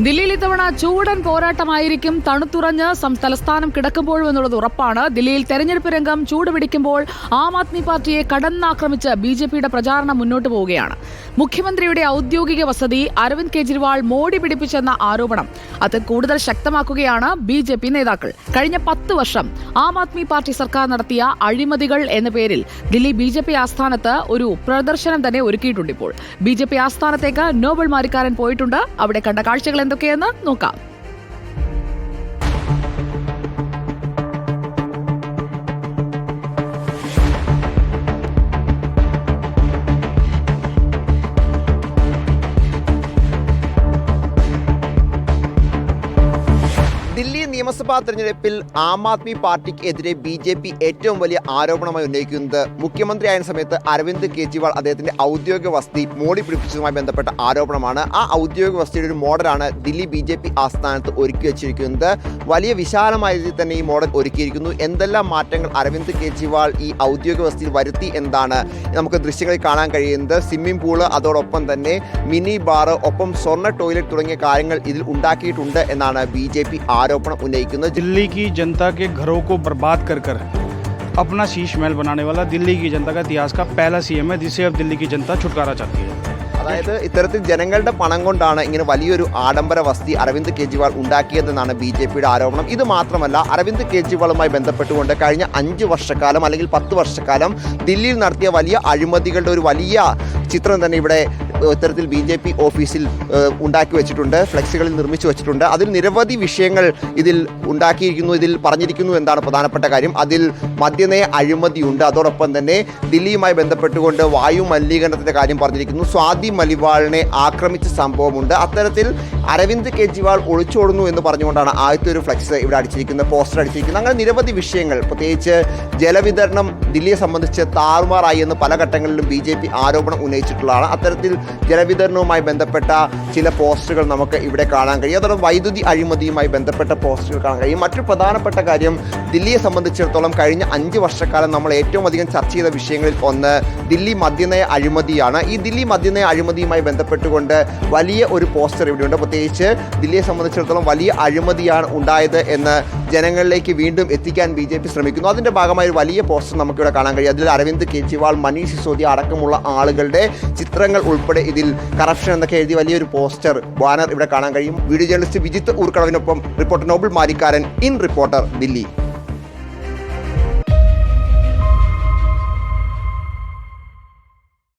ദില്ലിയിൽ ഇത്തവണ ചൂടൻ പോരാട്ടമായിരിക്കും. തണുത്തുറഞ്ഞ് തലസ്ഥാനം കിടക്കുമ്പോഴും എന്നുള്ളത് ഉറപ്പാണ്. ദില്ലിയിൽ തെരഞ്ഞെടുപ്പ് രംഗം ചൂടുപിടിക്കുമ്പോൾ ആം ആദ്മി പാർട്ടിയെ കടന്നാക്രമിച്ച് ബിജെപിയുടെ പ്രചാരണം മുന്നോട്ട് പോവുകയാണ്. മുഖ്യമന്ത്രിയുടെ ഔദ്യോഗിക വസതി അരവിന്ദ് കെജ്രിവാൾ മോടി പിടിപ്പിച്ചെന്ന ആരോപണം അത് കൂടുതൽ ശക്തമാക്കുകയാണ് ബിജെപി നേതാക്കൾ. കഴിഞ്ഞ 10 വർഷം ആം ആദ്മി പാർട്ടി സർക്കാർ നടത്തിയ അഴിമതികൾ എന്ന പേരിൽ ദില്ലി ബിജെപി ആസ്ഥാനത്ത് ഒരു പ്രദർശനം തന്നെ ഒരുക്കിയിട്ടുണ്ട്. ഇപ്പോൾ ബിജെപി ആസ്ഥാനത്തേക്ക് നോബൽ മാരിക്കാരൻ പോയിട്ടുണ്ട്. അവിടെ കണ്ട കാഴ്ചകൾ എന്തൊക്കെയെന്ന് നോക്കാം. ദില്ലി നിയമസഭാ തെരഞ്ഞെടുപ്പിൽ ആം ആദ്മി പാർട്ടിക്കെതിരെ ബി.ജെ.പി ഏറ്റവും വലിയ ആരോപണമായി ഉന്നയിക്കുന്നത് മുഖ്യമന്ത്രിയായ സമയത്ത് അരവിന്ദ് കെജ്രിവാൾ അദ്ദേഹത്തിന്റെ ഔദ്യോഗിക വസതി മോടി പിടിപ്പിച്ചതുമായി ബന്ധപ്പെട്ട ആരോപണമാണ്. ആ ഔദ്യോഗിക വസതിയുടെ ഒരു മോഡലാണ് ദില്ലി ബി.ജെ.പി ആസ്ഥാനത്ത് ഒരുക്കി വെച്ചിരിക്കുന്നത്. വലിയ വിശാലമായ രീതിയിൽ തന്നെ ഈ മോഡൽ ഒരുക്കിയിരിക്കുന്നു. എന്തെല്ലാം മാറ്റങ്ങൾ അരവിന്ദ് കെജ്രിവാൾ ഈ ഔദ്യോഗിക വസതിയിൽ വരുത്തി എന്താണ് നമുക്ക് ദൃശ്യങ്ങളിൽ കാണാൻ കഴിയുന്നത്. സ്വിമ്മിംഗ് പൂള്, അതോടൊപ്പം തന്നെ മിനി ബാർ, ഒപ്പം സ്വർണ്ണ ടോയ്ലറ്റ് തുടങ്ങിയ കാര്യങ്ങൾ ഇതിൽ ഉണ്ടാക്കിയിട്ടുണ്ട് എന്നാണ് ബി.ജെ.പി आरोपण उन्नയിക്കുന്നത്. दिल्ली की जनता के घरों को बर्बाद कर कर अपना शीश महल बनाने वाला दिल्ली की जनता का इतिहास का पहला सीएम है, जिससे अब दिल्ली की जनता छुटकारा चाहती है. അതായത് ഇത്തരത്തിൽ ജനങ്ങളുടെ പണം കൊണ്ടാണ് ഇങ്ങനെ വലിയൊരു ആഡംബര വസതി അരവിന്ദ് കെജ്രിവാൾ ഉണ്ടാക്കിയതെന്നാണ് ബി.ജെ.പിയുടെ ആരോപണം. ഇത് മാത്രമല്ല, അരവിന്ദ് കെജ്രിവാളുമായി ബന്ധപ്പെട്ടുകൊണ്ട് കഴിഞ്ഞ 5 വർഷക്കാലം അല്ലെങ്കിൽ 10 വർഷക്കാലം ദില്ലിയിൽ നടത്തിയ വലിയ അഴിമതികളുടെ ഒരു വലിയ ചിത്രം തന്നെ ഇവിടെ ഇത്തരത്തിൽ ബി.ജെ.പി ഓഫീസിൽ ഉണ്ടാക്കി വെച്ചിട്ടുണ്ട്, ഫ്ലെക്സുകളിൽ നിർമ്മിച്ചു വെച്ചിട്ടുണ്ട്. അതിൽ നിരവധി വിഷയങ്ങൾ ഇതിൽ ഉണ്ടാക്കിയിരിക്കുന്നു. ഇതിൽ പറഞ്ഞിരിക്കുന്നു എന്താണ് പ്രധാനപ്പെട്ട കാര്യം. അതിൽ മദ്യനയ അഴിമതിയുണ്ട്. അതോടൊപ്പം തന്നെ ദില്ലിയുമായി ബന്ധപ്പെട്ടുകൊണ്ട് വായു മലിനീകരണത്തിൻ്റെ കാര്യം പറഞ്ഞിരിക്കുന്നു. സ്വാതി മലിവാളിനെ ആക്രമിച്ച സംഭവമുണ്ട്. അത്തരത്തിൽ അരവിന്ദ് കെജ്രിവാൾ ഒളിച്ചോടുന്നു എന്ന് പറഞ്ഞുകൊണ്ടാണ് ആദ്യത്തെ ഒരു ഫ്ലെക്സ് ഇവിടെ അടിച്ചിരിക്കുന്നത്, പോസ്റ്റർ അടിച്ചിരിക്കുന്നത്. അങ്ങനെ നിരവധി വിഷയങ്ങൾ, പ്രത്യേകിച്ച് ജലവിതരണം ദില്ലിയെ സംബന്ധിച്ച് താറുമാറായി എന്ന് പല ഘട്ടങ്ങളിലും ബി.ജെ.പി ആരോപണം ഉന്നയിച്ചിട്ടുള്ളതാണ്. അത്തരത്തിൽ ജലവിതരണവുമായി ബന്ധപ്പെട്ട ചില പോസ്റ്ററുകൾ നമുക്ക് ഇവിടെ കാണാൻ കഴിയും. അതോടൊപ്പം വൈദ്യുതി അഴിമതിയുമായി ബന്ധപ്പെട്ട പോസ്റ്ററുകൾ കാണാൻ കഴിയും. മറ്റൊരു പ്രധാനപ്പെട്ട കാര്യം, ദില്ലിയെ സംബന്ധിച്ചിടത്തോളം കഴിഞ്ഞ 5 വർഷക്കാലം നമ്മൾ ഏറ്റവും അധികം ചർച്ച ചെയ്ത വിഷയങ്ങളിൽ ഒന്ന് ദില്ലി മദ്യനയ അഴിമതിയാണ്. ഈ ദില്ലി മദ്യനയ അഴിമതിയുമായി ബന്ധപ്പെട്ടുകൊണ്ട് വലിയ ഒരു പോസ്റ്റർ ഇവിടെയുണ്ട്. പ്രത്യേകിച്ച് ദില്ലിയെ സംബന്ധിച്ചിടത്തോളം വലിയ അഴിമതിയാണ് ഉണ്ടായത് എന്ന് ജനങ്ങളിലേക്ക് വീണ്ടും എത്തിക്കാൻ ബി.ജെ.പി ശ്രമിക്കുന്നു. അതിൻ്റെ ഭാഗമായി ഒരു വലിയ പോസ്റ്റർ നമുക്കിവിടെ കാണാൻ കഴിയും. അതിൽ അരവിന്ദ് കെജ്രിവാൾ, മനീഷ് സിസോദിയ അടക്കമുള്ള ആളുകളുടെ ചിത്രങ്ങൾ ഉൾപ്പെടെ ഇതിൽ കറപ്ഷൻ എന്നൊക്കെ എഴുതി വലിയൊരു പോസ്റ്റർ, ബാനർ ഇവിടെ കാണാൻ കഴിയും. വീഡിയോ ജേർണലിസ്റ്റ് വിജിത്ത് ഊർക്കടവിനൊപ്പം reporter Nobel Marikkaran, in Reporter, Delhi.